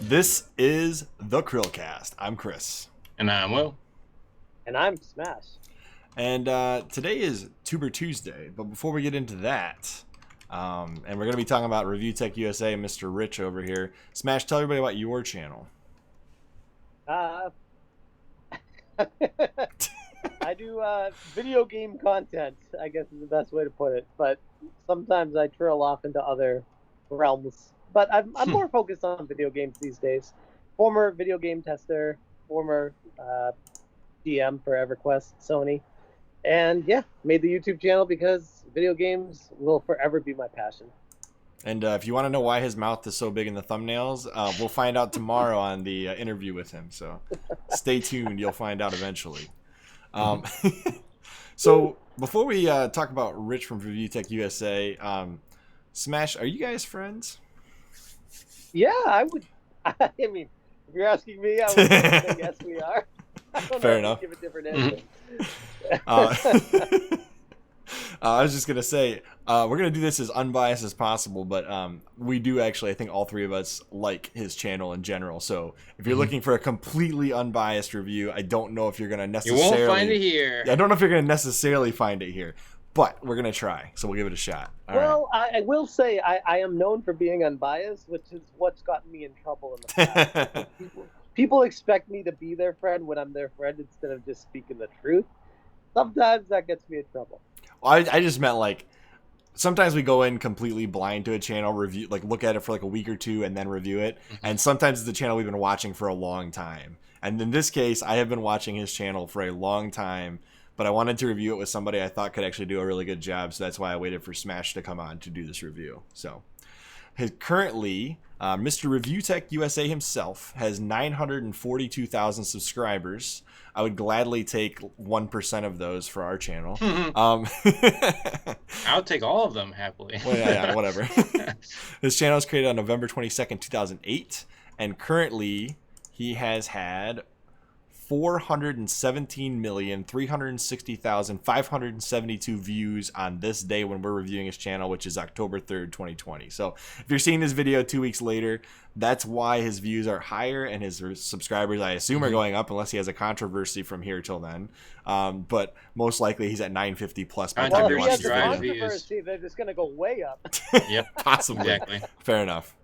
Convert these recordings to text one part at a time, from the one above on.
This is the CHRILLCAST. I'm Chris. And I'm Will. And I'm Smash. And today is Tuber Tuesday. But before we get into that, and we're going to be talking about ReviewTechUSA and Mr. Rich over here. Smash, tell everybody about your channel. I do video game content, I guess is the best way to put it. But sometimes I trail off into other realms. But I'm more focused on video games these days. Former video game tester, former GM for EverQuest, Sony. And yeah, made the YouTube channel because video games will forever be my passion. And if you want to know why his mouth is so big in the thumbnails, we'll find out tomorrow on the interview with him. So stay tuned. You'll find out eventually. So before we talk about Rich from ReviewTechUSA, Smash, are you guys friends? Yeah, I would. I mean, if you're asking me, I would say yes, we are. I don't Fair know enough. Give a different answer. I was just going to say, we're going to do this as unbiased as possible, but we do actually, I think all three of us like his channel in general. So if you're looking for a completely unbiased review, I don't know if you're going to necessarily... You won't find it here. I don't know if you're going to necessarily find it here, but we're going to try. So we'll give it a shot. All well, right. I will say I am known for being unbiased, which is what's gotten me in trouble in the past. People expect me to be their friend when I'm their friend instead of just speaking the truth. Sometimes that gets me in trouble. Well, I just meant like sometimes we go in completely blind to a channel, review, like look at it for like a week or two and then review it. And sometimes it's a channel we've been watching for a long time. And in this case, I have been watching his channel for a long time, but I wanted to review it with somebody I thought could actually do a really good job. So that's why I waited for Smash to come on to do this review. So currently, Mr. ReviewTechUSA himself has 942,000 subscribers. I would gladly take 1% of those for our channel. I'll take all of them happily. Well, yeah, whatever. His channel was created on November 22nd, 2008, and currently he has had 417,360,572 views on this day when we're reviewing his channel, which is October 3rd, 2020. So if you're seeing this video 2 weeks later, that's why his views are higher and his subscribers, I assume, are going up unless he has a controversy from here till then. But most likely he's at 950 plus by the time Well, you if watch he this has a video. controversy, they're just going to go way up. Yep, Possibly. exactly. Fair enough.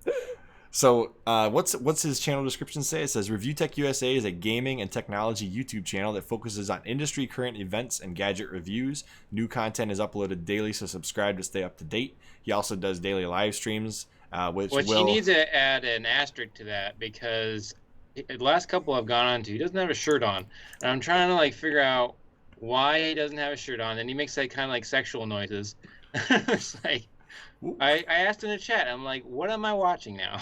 So what's his channel description say? It says ReviewTechUSA is a gaming and technology YouTube channel that focuses on industry current events and gadget reviews. New content is uploaded daily, so subscribe to stay up to date. He also does daily live streams, which he needs to add an asterisk to that because the last couple I've gone on to, he doesn't have a shirt on. And I'm trying to like figure out why he doesn't have a shirt on. And he makes like kind of like sexual noises. It's like... I asked in the chat. I'm like, what am I watching now?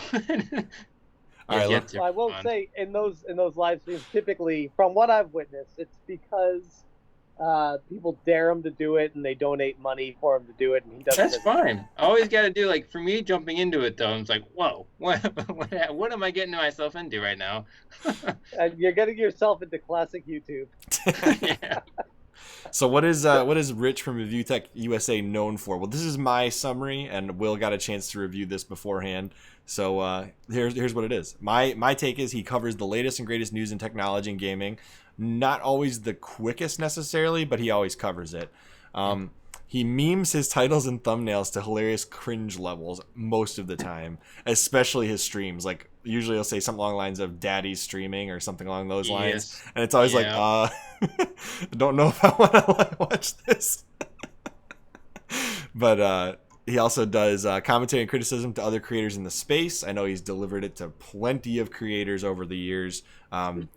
All right, So I will say in those live streams, typically, from what I've witnessed, it's because people dare him to do it and they donate money for him to do it, and he doesn't. That's fine. I always got to do like for me jumping into it though. I'm like, whoa, what am I getting myself into right now? And you're getting yourself into classic YouTube. Yeah. So what is Rich from ReviewTechUSA known for? Well, this is my summary, and Will got a chance to review this beforehand. So here's what it is. My take is he covers the latest and greatest news in technology and gaming. Not always the quickest necessarily, but he always covers it. He memes his titles and thumbnails to hilarious cringe levels most of the time, especially his streams. Like usually he'll say something along the lines of "Daddy's streaming" or something along those lines, and it's always like, don't know if I want to watch this. But he also does commentary and criticism to other creators in the space. I know he's delivered it to plenty of creators over the years, to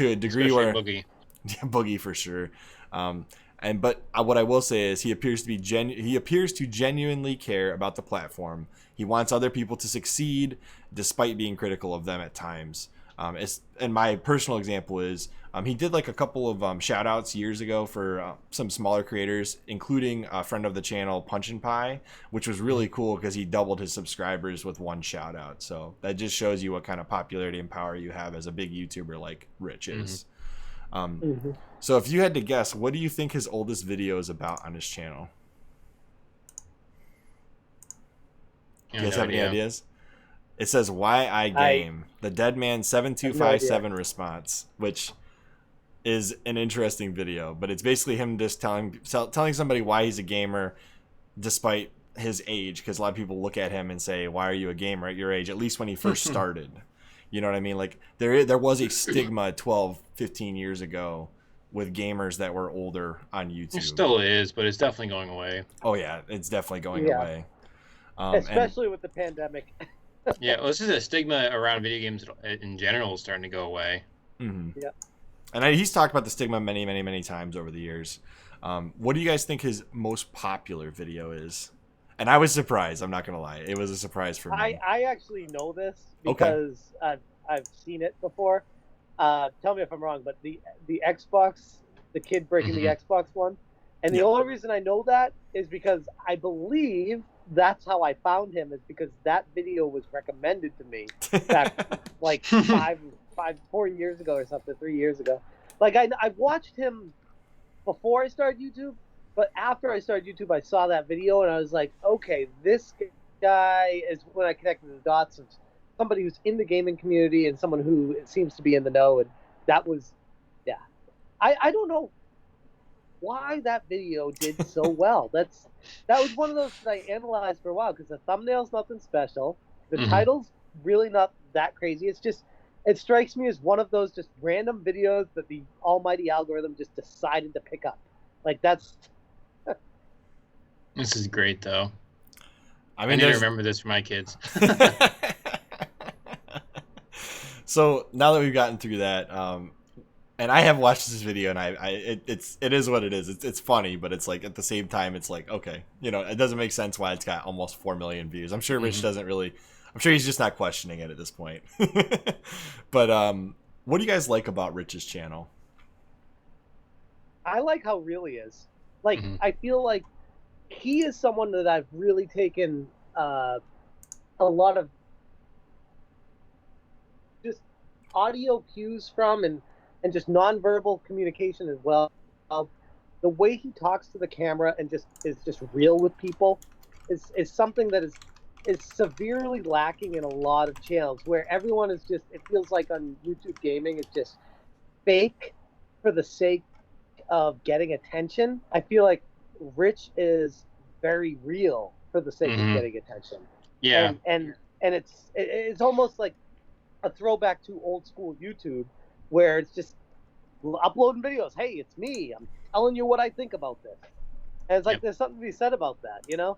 a degree Especially where Boogie. Yeah, Boogie for sure. But what I will say is he appears to genuinely care about the platform. He wants other people to succeed despite being critical of them at times. And my personal example is he did like a couple of shout outs years ago for some smaller creators, including a friend of the channel, Punch and Pie, which was really cool because he doubled his subscribers with one shout out. So that just shows you what kind of popularity and power you have as a big YouTuber like Rich is. So if you had to guess, what do you think his oldest video is about on his channel? You guys have any ideas? It says "Why I Game." The Dead Man 7257 response, which is an interesting video, but it's basically him just telling somebody why he's a gamer, despite his age, because a lot of people look at him and say, "Why are you a gamer at your age?" At least when he first started. You know what I mean? Like there was a stigma 12, 15 years ago with gamers that were older on YouTube. It still is, but it's definitely going away. Oh yeah, it's definitely going away. Especially with the pandemic. Yeah, well, this is a stigma around video games in general is starting to go away. Mm-hmm. Yeah. And he's talked about the stigma many, many, many times over the years. What do you guys think his most popular video is? And I was surprised. I'm not going to lie. It was a surprise for me. I actually know this because I've seen it before. Tell me if I'm wrong, but the Xbox, the kid breaking the Xbox one. And the only reason I know that is because I believe that's how I found him, is because that video was recommended to me back like 4 years ago or something, 3 years ago. Like I watched him before I started YouTube, but after I started YouTube, I saw that video and I was like, okay, this guy is when I connected the dots of somebody who's in the gaming community and someone who seems to be in the know. And that was, I don't know why that video did so well. That was one of those that I analyzed for a while, because the thumbnail's nothing special. The title's really not that crazy. It's just, it strikes me as one of those just random videos that the almighty algorithm just decided to pick up. Like that's... This is great, though. I mean, I need to remember this for my kids. So now that we've gotten through that, and I have watched this video, and it is what it is. It's funny, but it's like at the same time, it's like, okay, you know, it doesn't make sense why it's got almost 4 million views. I'm sure Rich doesn't really. I'm sure he's just not questioning it at this point. But what do you guys like about Rich's channel? I like how real he is. Like I feel like he is someone that I've really taken a lot of just audio cues from, and just nonverbal communication as well. The way he talks to the camera and just is just real with people is something that is severely lacking in a lot of channels, where everyone is just, it feels like on YouTube gaming, it's just fake for the sake of getting attention. I feel like Rich is very real for the sake of getting attention. Yeah. And it's almost like a throwback to old school YouTube, where it's just uploading videos. Hey, it's me. I'm telling you what I think about this. And it's like there's something to be said about that, you know?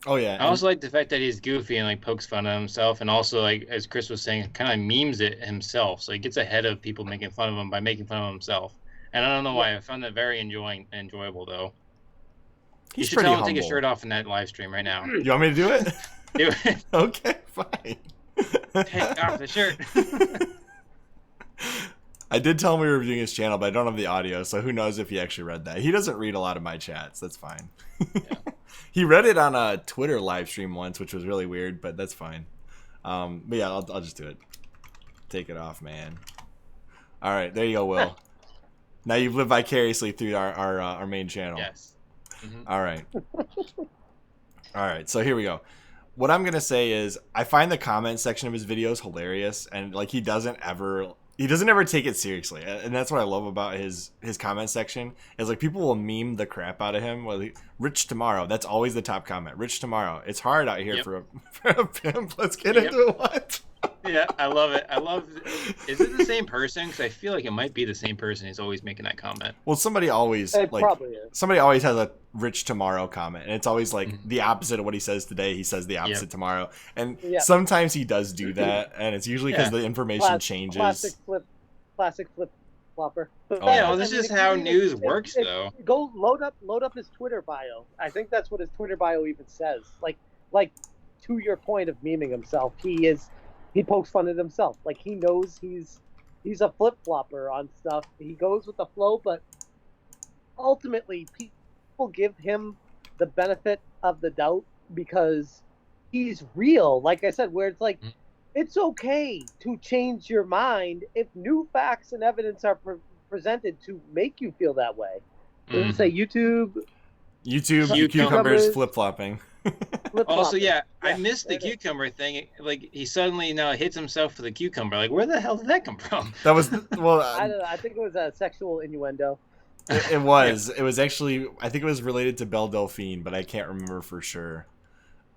Oh yeah. I also like the fact that he's goofy and like pokes fun at himself, and also, like as Chris was saying, kind of memes it himself. So he gets ahead of people making fun of him by making fun of himself. And I don't know why. I found that very enjoyable though. He's you should pretty tell him humble. to take his shirt off in that live stream right now. You want me to do it? Do it. Okay, fine. Take off the shirt. I did tell him we were reviewing his channel, but I don't have the audio, so who knows if he actually read that. He doesn't read a lot of my chats. That's fine. He read it on a Twitter live stream once, which was really weird, but that's fine. But yeah, I'll just do it. Take it off, man. All right, there you go, Will. Now you've lived vicariously through our main channel. Yes. All right. All right, so here we go. What I'm going to say is I find the comment section of his videos hilarious, and like he doesn't ever take it seriously. And that's what I love about his comment section is like people will meme the crap out of him. Well, Rich tomorrow. That's always the top comment. Rich tomorrow. It's hard out here for a pimp. Let's get into it. What? Yeah, I love it. Is it the same person? Because I feel like it might be the same person who's always making that comment. Well, somebody always probably is. Somebody always has a Rich tomorrow comment, and it's always like the opposite of what he says today. He says the opposite tomorrow, and sometimes he does do that, and it's usually because the information changes. Classic flip flopper. Well, this is how news works, though. Go load up his Twitter bio. I think that's what his Twitter bio even says. Like to your point of memeing himself, he pokes fun at himself. Like he knows he's a flip flopper on stuff. He goes with the flow, but ultimately people give him the benefit of the doubt because he's real. Like I said, where it's like it's okay to change your mind if new facts and evidence are presented to make you feel that way. Let's say YouTube cucumbers flip flopping. Also, yeah, I Yeah, missed the there it is. cucumber thing. Like, he suddenly now hits himself with a cucumber. Like, where the hell did that come from? That was well. I don't know. I think it was a sexual innuendo. It was. It was actually. I think it was related to Belle Delphine, but I can't remember for sure.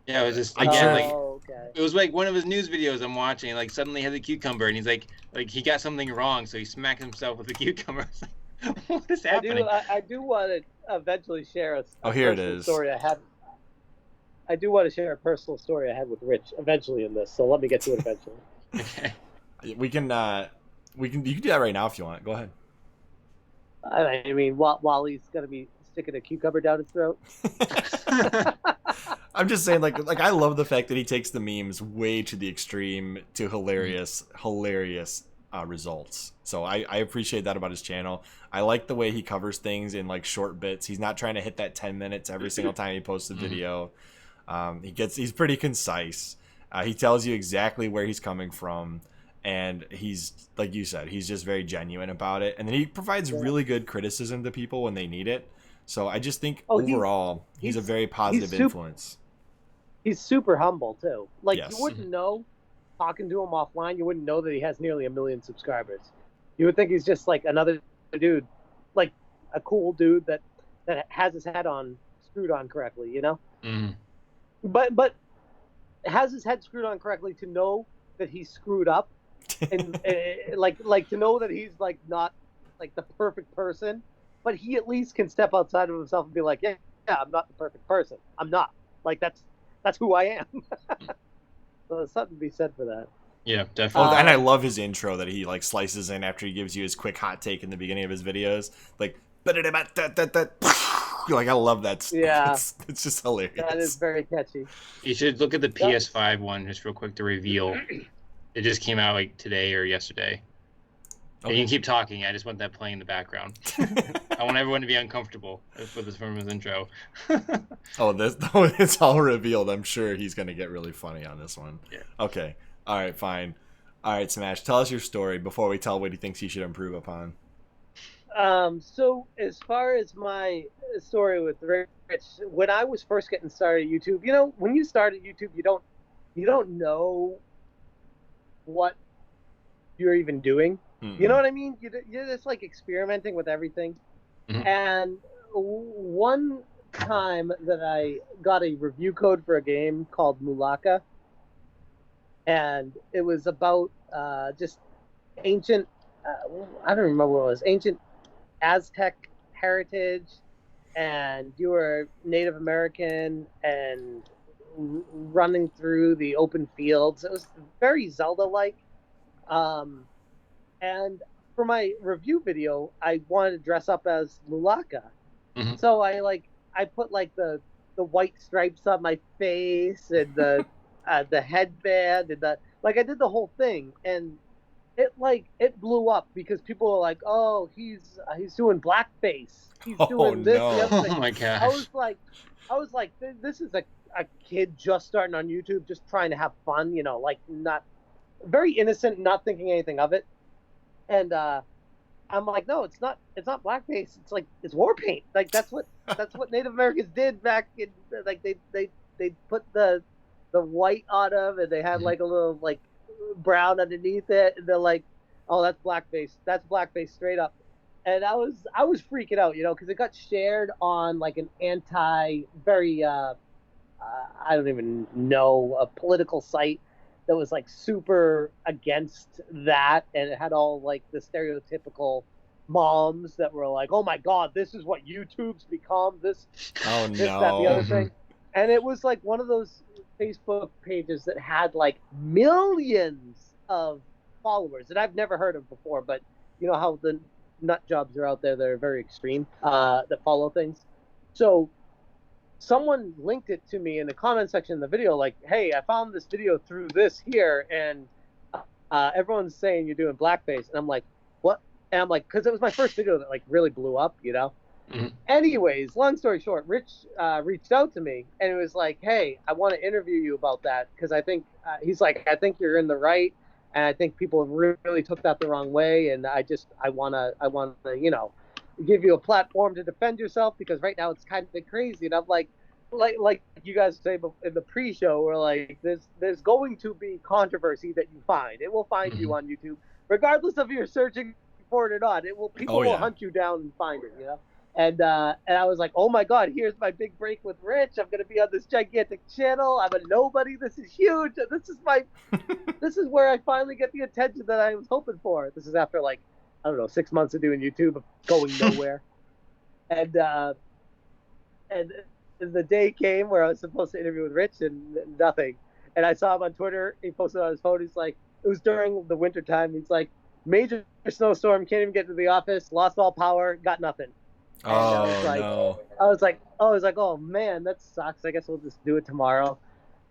Yeah, it was just I'm again sure- like Okay. it was like one of his news videos I'm watching. Like suddenly he has a cucumber and he's like he got something wrong, so he smacked himself with a cucumber. It's like, what is happening? I do want to eventually share a Oh, here it personal is. story I had. I do want to share a personal story I had with Rich eventually in this, so let me get to it eventually. Okay. We can. You can do that right now if you want. Go ahead. I mean, while he's gonna be sticking a cucumber down his throat. I'm just saying, like I love the fact that he takes the memes way to the extreme to hilarious results. So I appreciate that about his channel. I like the way he covers things in like short bits. He's not trying to hit that 10 minutes every single time he posts a video. He's pretty concise. He tells you exactly where he's coming from, and he's, like you said, he's just very genuine about it. And then he provides really good criticism to people when they need it. So I just think overall he's a very positive influence. He's super humble too. Like Yes. you wouldn't know, talking to him offline, you wouldn't know that he has nearly 1 million subscribers. You would think he's just like another dude, like a cool dude that has his head on screwed on correctly, you know. Mm. But has his head screwed on correctly to know that he's screwed up, and like to know that he's like not like the perfect person, but he at least can step outside of himself and be like, yeah, I'm not the perfect person. I'm not. Like that's who I am. So there's something to be said for that. Yeah, definitely. And I love his intro that he like slices in after he gives you his quick hot take in the beginning of his videos. Like, like I love that. Yeah. It's just hilarious. That is very catchy. You should look at the PS5 one just real quick to reveal. It just came out like today or yesterday. And you can keep talking. I just want that playing in the background. I want everyone to be uncomfortable with this from his intro. It's all revealed. I'm sure he's gonna get really funny on this one. Yeah. Okay. All right. Fine. All right, Smash. Tell us your story before we tell what he thinks he should improve upon. So as far as my story with Rich, when I was first getting started at YouTube, you know, when you start at YouTube, you don't know what you're even doing. Mm-hmm. You know what I mean? You're just like experimenting with everything. Mhm. And one time that I got a review code for a game called Mulaka, and it was about just ancient, I don't remember what it was, ancient Aztec heritage, and you were Native American and running through the open fields. It was very Zelda-like. And for my review video, I wanted to dress up as Mulaka. Mhm. So I put like the white stripes on my face and the headband and I did the whole thing, and it blew up because people were like, "Oh, he's doing blackface. He's doing this." no. The other thing." Oh my gosh. I was like, this is a kid just starting on YouTube, just trying to have fun, you know, like not very innocent, not thinking anything of it. And I'm like, no, it's not blackface. It's like it's war paint. Like that's what Native Americans did back in, like they put the white on them, and they had like a little like brown underneath it, and they're like, oh, that's blackface. That's blackface straight up. And I was freaking out, you know, because it got shared on like an very I don't even know, a political site that was like super against that, and it had all like the stereotypical moms that were like, oh my god, this is what YouTube's become, this Oh that, the other no. thing. And it was like one of those Facebook pages that had like millions of followers that I've never heard of before, but you know how the nut jobs are out there that are very extreme, that follow things. So someone linked it to me in the comment section of the video, like, hey, I found this video through this here, and everyone's saying you're doing blackface. And I'm like, what? And I'm like, because it was my first video that like really blew up, you know. Mhm. Anyways, long story short, Rich reached out to me, and it was like, hey, I want to interview you about that, because I think he's like, I think you're in the right, and I think people really took that the wrong way, and I want to, you know, give you a platform to defend yourself, because right now it's kind of crazy. And I'm like, like you guys say in the pre-show, where like there's going to be controversy that you find. It will find you on YouTube, regardless of you're searching for it or not. It will people Oh, will yeah. hunt you down and find it, you know. And I was like, oh my god, here's my big break with Rich. I'm gonna be on this gigantic channel. I'm a nobody. This is huge. This is where I finally get the attention that I was hoping for. This is after like, I don't know, 6 months of doing YouTube, of going nowhere. And the day came where I was supposed to interview with Rich, and nothing. And I saw him on Twitter. He posted on his phone. He's like, it was during the winter time. He's like, major snowstorm, can't even get to the office, lost all power, got nothing. And Oh, no. no. I was like, oh man, that sucks. I guess we'll just do it tomorrow.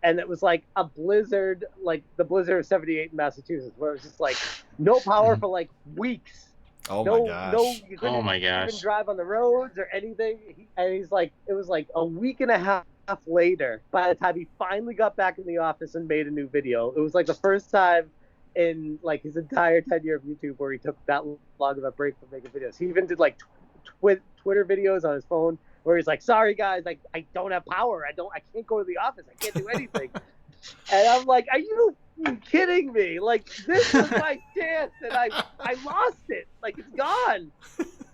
And it was like a blizzard, like the blizzard of '78 in Massachusetts, where it was just like no power for like weeks. Oh, no, my gosh. no, you couldn't Oh my even gosh. drive on the roads or anything. And he's like, it was like a week and a half later by the time he finally got back in the office and made a new video. It was like the first time in like his entire tenure of YouTube where he took that long of a break from making videos. He even did like Twitter videos on his phone where he's like, sorry guys, like I don't have power. I can't go to the office. I can't do anything. And I'm like, are you kidding me? Like, this was my chance, and I lost it. Like, it's gone.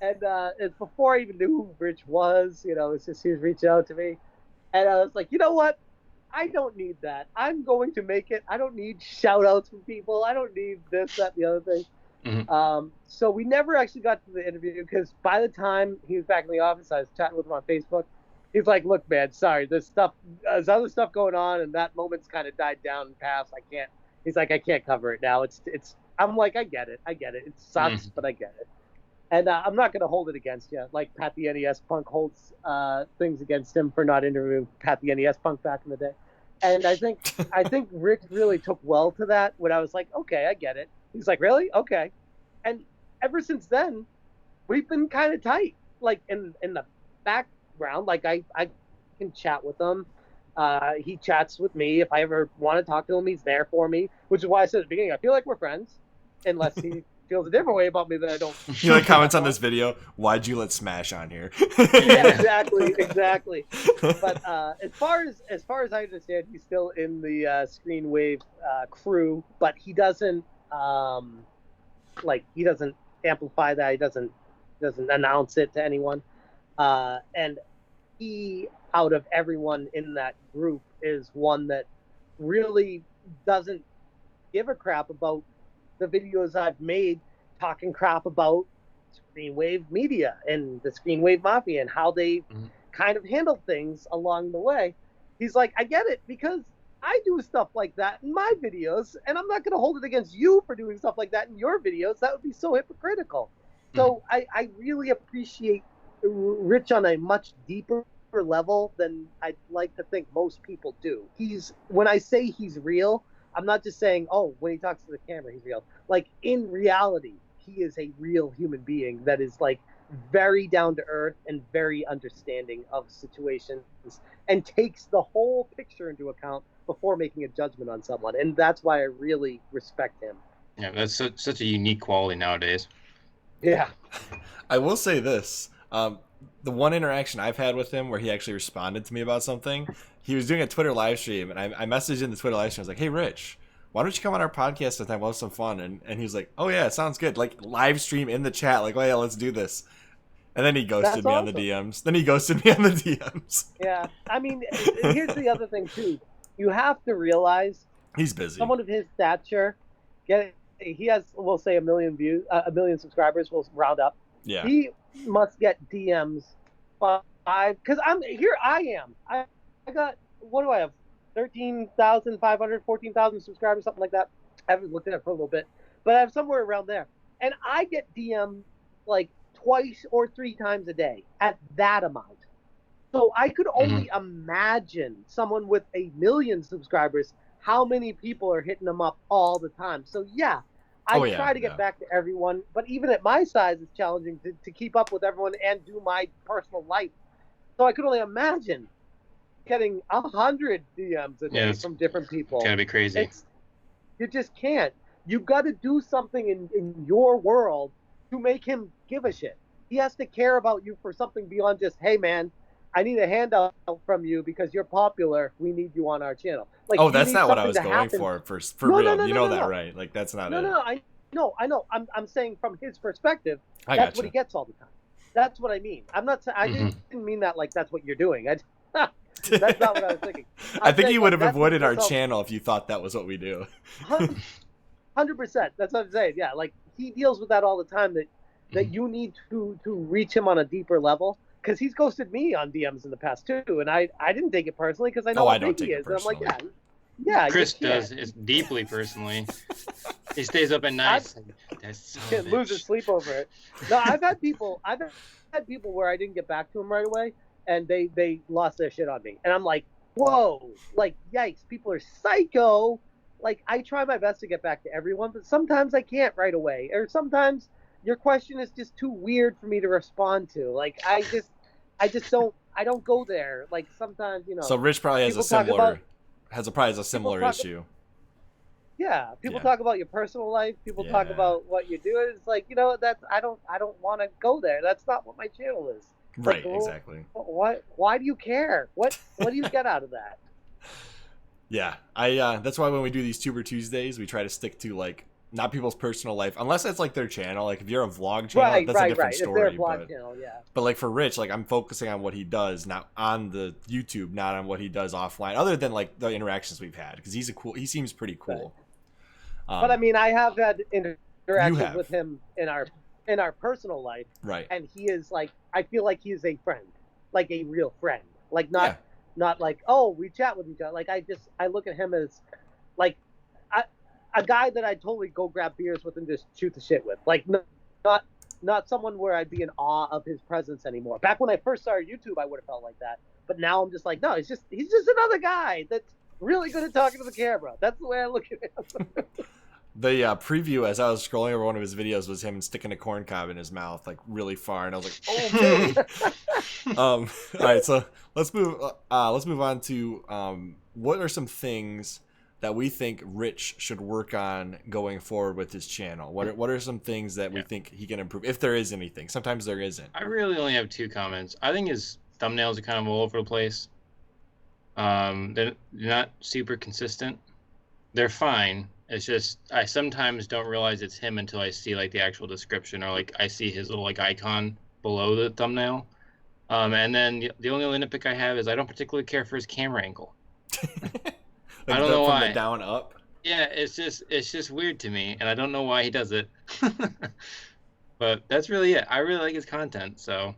And it's before I even knew who Rich was. You know, it's just he was reaching out to me, and I was like, you know what? I don't need that. I'm going to make it. I don't need shout outs from people. I don't need this, that, and the other thing. Mhm. So we never actually got to the interview because by the time he was back in the office, I was chatting with him on Facebook. He's like, look, man, sorry, there's other stuff going on, and that moment's kind of died down and passed. I can't. He's like, I can't cover it now. It's. I'm like, I get it. It sucks, but I get it. And I'm not going to hold it against you. Like Pat the NES Punk holds things against him for not interviewing Pat the NES Punk back in the day. And I think Rick really took well to that when I was like, okay, I get it. He's like, really? Okay. And ever since then, we've been kind of tight. Like in the background, like I can chat with him. He chats with me. If I ever want to talk to him, he's there for me. Which is why I said at the beginning, I feel like we're friends, unless he feels a different way about me that I don't. He like comments on this video, why'd you let Smash on here? Yeah, exactly. But as far as I understand, he's still in the Screenwave crew, but he doesn't he doesn't amplify that. He doesn't announce it to anyone. And he, out of everyone in that group, is one that really doesn't give a crap about the videos I've made talking crap about Screenwave Media and the Screenwave Mafia and how they kind of handle things along the way. He's like, I get it, because I do stuff like that in my videos, and I'm not going to hold it against you for doing stuff like that in your videos. That would be so hypocritical. So I really appreciate Rich on a much deeper level than I'd like to think most people do. When I say he's real, I'm not just saying, oh, when he talks to the camera, he's real. Like, in reality, he is a real human being that is, like, very down to earth and very understanding of situations and takes the whole picture into account before making a judgment on someone. And that's why I really respect him. Yeah, that's such a unique quality nowadays. Yeah. I will say this. The one interaction I've had with him where he actually responded to me about something, he was doing a Twitter live stream, and I messaged in the Twitter live stream. I was like, hey, Rich, why don't you come on our podcast sometime? We'll have some fun. And he was like, oh, yeah, it sounds good. Like, live stream in the chat. Like, oh, yeah, let's do this. And then he ghosted me on the DMs. Yeah. I mean, here's the other thing, too. You have to realize he's busy. Someone of his stature, he has, we'll say, 1 million views, 1 million subscribers. We'll round up. Yeah. He must get DMs 5, because I got, what do I have? 13,500, 14,000 subscribers, something like that. I haven't looked at it for a little bit, but I have somewhere around there. And I get DM'd like twice or 3 times a day at that amount. So I could only imagine someone with 1 million subscribers, how many people are hitting them up all the time. So yeah, I try to get back to everyone, but even at my size, it's challenging to keep up with everyone and do my personal life. So I could only imagine getting 100 DMs a day from different people. It's gotta be crazy. You just can't. You've got to do something in your world to make him give a shit. He has to care about you for something beyond just, hey man, I need a handout from you because you're popular. We need you on our channel. Like, Oh, you that's need not what I something was to going happen. for No, real. no, You no, know no, that, no. right? Like, that's not No, it. no, no. I know. I'm saying from his perspective, I that's gotcha. what he gets all the time. That's what I mean. I'm not saying I didn't mean that like that's what you're doing. That's not what I was thinking. I think you would have that's what avoided our gets all- channel if you thought that was what we do. 100%. That's what I'm saying. Yeah, like he deals with that all the time. That you need to reach him on a deeper level, because he's ghosted me on DMs in the past too, and I didn't take it personally because I know how big he is. And I'm like, yeah. Chris does it deeply personally. He stays up at night. Can't lose his sleep over it. No, I've had people where I didn't get back to them right away, and they lost their shit on me, and I'm like, whoa, like yikes, people are psycho. Like, I try my best to get back to everyone, but sometimes I can't right away, or sometimes your question is just too weird for me to respond to. Like, I just don't go there. Like, sometimes, So Rich probably has a similar issue. Yeah, people talk about your personal life. People talk about what you do. It's like, that's I don't want to go there. That's not what my channel is. Right, like, exactly. Why do you care? What do you get out of that? Yeah, that's why when we do these Tuber Tuesdays, we try to stick to like not people's personal life, unless it's like their channel. Like if you're a vlog channel, that's a different story. If they're a vlog channel, yeah. But like for Rich, like I'm focusing on what he does, not on the YouTube, not on what he does offline, other than like the interactions we've had, because he seems pretty cool. Right. But I mean, I have had interactions with him in our personal life, right? And he is like, I feel like he is a friend, like a real friend, like not like, oh, we chat with each other. Like I look at him as like a guy that I'd totally go grab beers with and just shoot the shit with. Like not someone where I'd be in awe of his presence anymore. Back when I first started YouTube, I would have felt like that. But now I'm just like, no, he's just another guy that's really good at talking to the camera. That's the way I look at him. The preview as I was scrolling over one of his videos was him sticking a corn cob in his mouth like really far, and I was like, okay. All right, so let's move on to what are some things that we think Rich should work on going forward with his channel. What are some things that we think he can improve, if there is anything? Sometimes there isn't. I really only have 2 comments. I think his thumbnails are kind of all over the place. They're not super consistent. They're fine. It's just I sometimes don't realize it's him until I see like the actual description, or like I see his little like icon below the thumbnail. And then the only nitpick I have is I don't particularly care for his camera angle. Like I don't know why. From the down up. Yeah, it's just weird to me, and I don't know why he does it. But that's really it. I really like his content, so.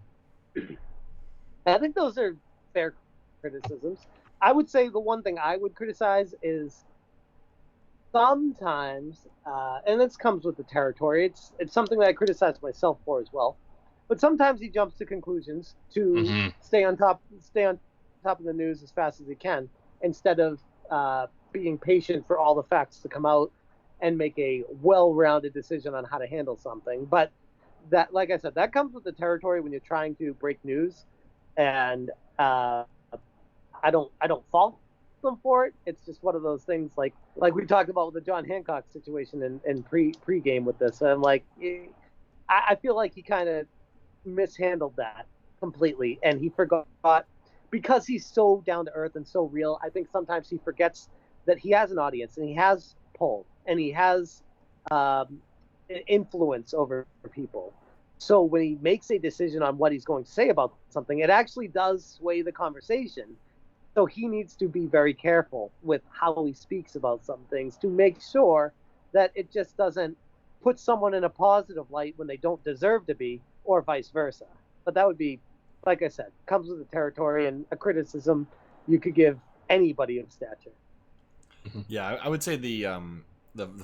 I think those are fair criticisms. I would say the one thing I would criticize is sometimes, and this comes with the territory. It's something that I criticize myself for as well. But sometimes he jumps to conclusions to stay on top of the news as fast as he can, instead of being patient for all the facts to come out and make a well-rounded decision on how to handle something. But that, like I said, that comes with the territory when you're trying to break news, and I don't fault them for it. It's just one of those things, like we talked about with the John Hancock situation in pre-game with this. And I'm like, I feel like he kind of mishandled that completely, and he forgot, because he's so down to earth and so real. I think sometimes he forgets that he has an audience, and he has pull, and he has influence over people. So when he makes a decision on what he's going to say about something, it actually does sway the conversation. So he needs to be very careful with how he speaks about some things to make sure that it just doesn't put someone in a positive light when they don't deserve to be, or vice versa. But that would be, like I said, comes with the territory, and a criticism you could give anybody of stature. Yeah, I would say the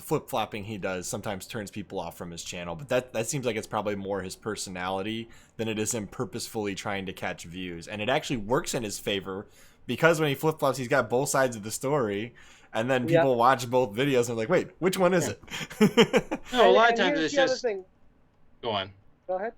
flip-flopping he does sometimes turns people off from his channel, but that seems like it's probably more his personality than it is him purposefully trying to catch views. And it actually works in his favor, because when he flip-flops, he's got both sides of the story, and then people watch both videos and they're like, wait, which one is it? No, a lot of times it's just... Go on. Go ahead.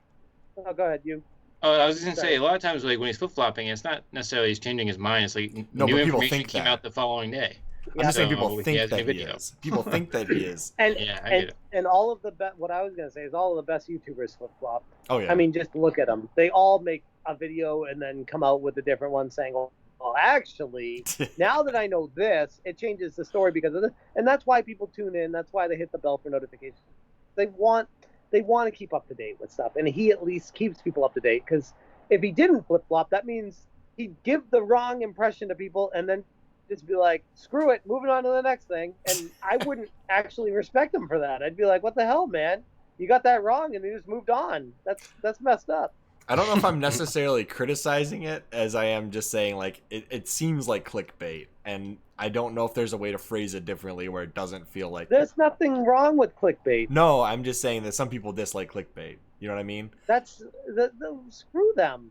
No, go ahead. You. Oh, I was just going to say, a lot of times, like, when he's flip-flopping, it's not necessarily he's changing his mind. It's like new information came out the following day. I'm just saying people think that he is. People think that he is. And all of the what I was going to say is all of the best YouTubers flip-flop. Oh, yeah. I mean, just look at them. They all make a video and then come out with a different one saying, well, actually, now that I know this, it changes the story because of this. And that's why people tune in. That's why they hit the bell for notifications. They want to keep up to date with stuff. And he at least keeps people up to date, because if he didn't flip-flop, that means he'd give the wrong impression to people and then just be like, screw it, moving on to the next thing. And I wouldn't actually respect him for that. I'd be like, what the hell, man? You got that wrong, and they just moved on. That's messed up. I don't know if I'm necessarily criticizing it, as I am just saying, like, it seems like clickbait, and I don't know if there's a way to phrase it differently where it doesn't feel like... There's nothing wrong with clickbait. No, I'm just saying that some people dislike clickbait. You know what I mean? That's screw them.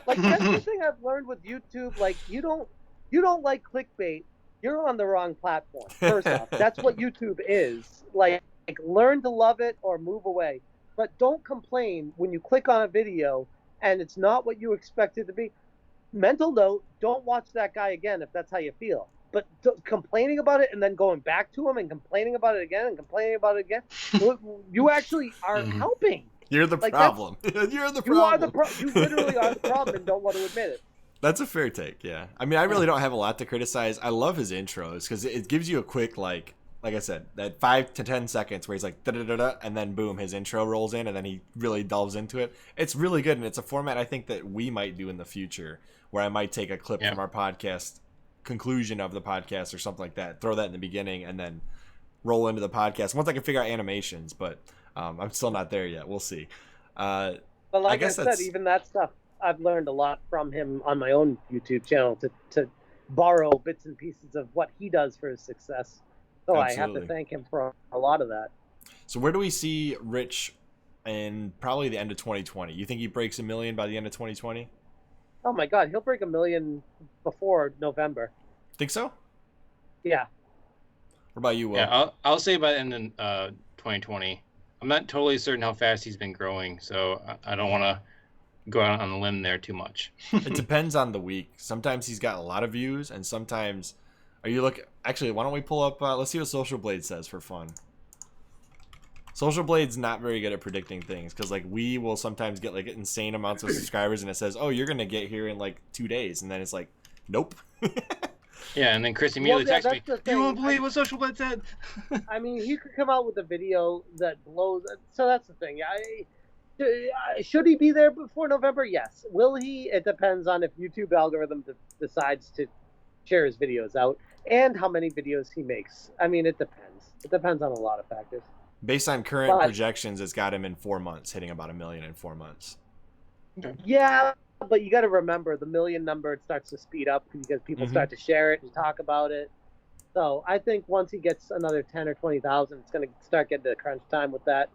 Like, that's the thing I've learned with YouTube. Like, you don't like clickbait, you're on the wrong platform. First off, that's what YouTube is. Like, learn to love it or move away. But don't complain when you click on a video and it's not what you expect it to be. Mental note, don't watch that guy again if that's how you feel. But complaining about it and then going back to him and complaining about it again and complaining about it again, you actually are helping. You're the problem. You're the problem. You literally are the problem and don't want to admit it. That's a fair take, yeah. I mean, I really don't have a lot to criticize. I love his intros because it gives you a quick, like I said, that 5 to 10 seconds where he's like da-da-da-da, and then boom, his intro rolls in, and then he really delves into it. It's really good, and it's a format I think that we might do in the future, where I might take a clip from our podcast, conclusion of the podcast or something like that, throw that in the beginning, and then roll into the podcast once I can figure out animations, but I'm still not there yet. We'll see. But like I said, even that stuff, I've learned a lot from him on my own YouTube channel to borrow bits and pieces of what he does for his success. So absolutely. I have to thank him for a lot of that. So where do we see Rich in probably the end of 2020? You think he breaks 1 million by the end of 2020? Oh my God, he'll break 1 million before November. Think so? Yeah. What about you, Will? Yeah, I'll say by the end of 2020. I'm not totally certain how fast he's been growing, so I don't want to go out on the limb there too much. It depends on the week. Sometimes he's got a lot of views, and sometimes... Actually, why don't we pull up... let's see what Social Blade says for fun. Social Blade's not very good at predicting things, because like we will sometimes get like insane amounts of subscribers, and it says, "Oh, you're gonna get here in like 2 days," and then it's like, "Nope." Yeah, and then Chris immediately texts me, "You won't believe what Social Blade said." I mean, he could come out with a video that blows. So that's the thing. Should he be there before November? Yes. Will he? It depends on if YouTube algorithm decides to share his videos out and how many videos he makes. I mean, it depends. It depends on a lot of factors. Based on current projections, it's got him in 4 months, hitting about 1 million in 4 months. Okay. Yeah, but you got to remember the million number, it starts to speed up because people start to share it and talk about it. So I think once he gets another 10 or 20,000, it's going to start getting to crunch time with that.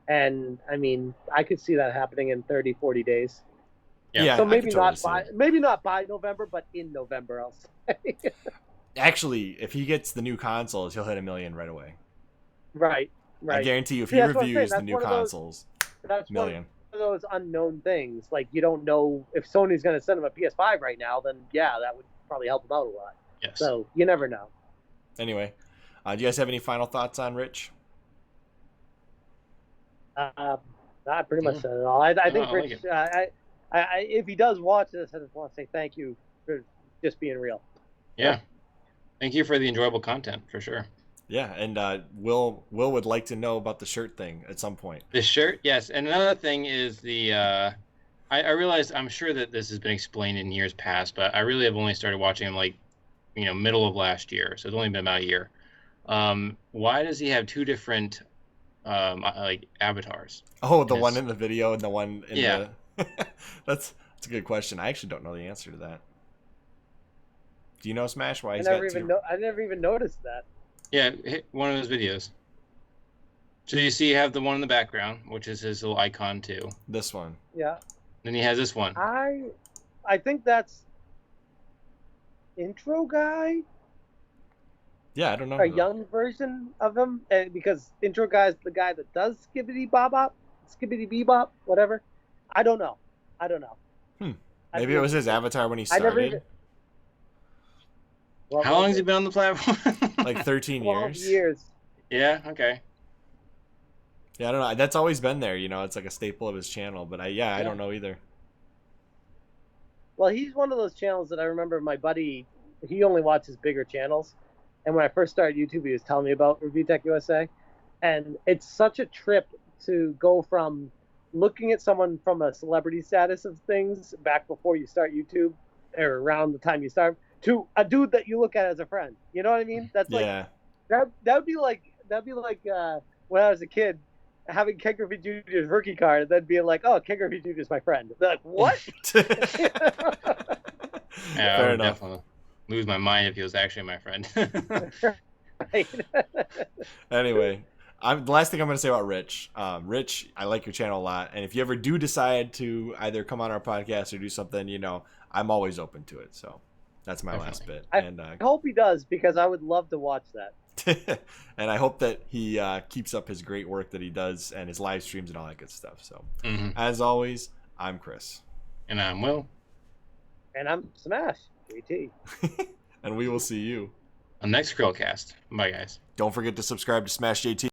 And I mean, I could see that happening in 30, 40 days. Yeah. So maybe not by November, but in November, I'll say. Actually, if he gets the new consoles, he'll hit 1 million right away. Right. I guarantee you, if he reviews the new consoles, that's 1 million. One of those unknown things. Like, you don't know if Sony's going to send him a PS5 right now, then yeah, that would probably help him out a lot. Yes. So you never know. Anyway, do you guys have any final thoughts on Rich? I pretty much said it all. I think Rich, if he does watch this, I just want to say thank you for just being real. Yeah. Thank you for the enjoyable content, for sure. Yeah, and Will would like to know about the shirt thing at some point. The shirt, yes. And another thing is I realized, I'm sure that this has been explained in years past, but I really have only started watching him like, middle of last year. So it's only been about a year. Why does he have 2 different like avatars? Oh, the one in the video and the one in the... That's a good question. I actually don't know the answer to that. Do you know, Smash, why he's got 2? I never even noticed that. Yeah, hit one of his videos. So you see, you have the one in the background, which is his little icon too. This one. Yeah. Then he has this one. I think that's Intro Guy. Yeah, I don't know. A young version of him, because Intro Guy's the guy that does Skibbity Bebop, whatever. I don't know. Maybe it was his avatar when he started. How long has he been on the platform? Like 13 years. years. Yeah, okay. Yeah, I don't know. That's always been there, it's like a staple of his channel, but I don't know either. Well, he's one of those channels that I remember my buddy, he only watches bigger channels. And when I first started YouTube, he was telling me about ReviewTechUSA. And it's such a trip to go from looking at someone from a celebrity status of things back before you start YouTube or around the time you start to a dude that you look at as a friend. You know what I mean? That's like, Yeah. that would be like when I was a kid having Ken Griffey Jr.'s rookie card and then being like, oh, Ken Griffey Jr. is my friend. They're like, what? Yeah, Fair I would enough. definitely lose my mind if he was actually my friend. Right. Anyway, the last thing I'm going to say about Rich. Rich, I like your channel a lot. And if you ever do decide to either come on our podcast or do something, you know, I'm always open to it. So that's my last bit. And I hope he does, because I would love to watch that. and I hope that he keeps up his great work that he does and his live streams and all that good stuff. So, as always, I'm Chris. And I'm Will. And I'm SMASHJT. And we will see you On next CHRILLCAST. Bye, guys. Don't forget to subscribe to Smash JT.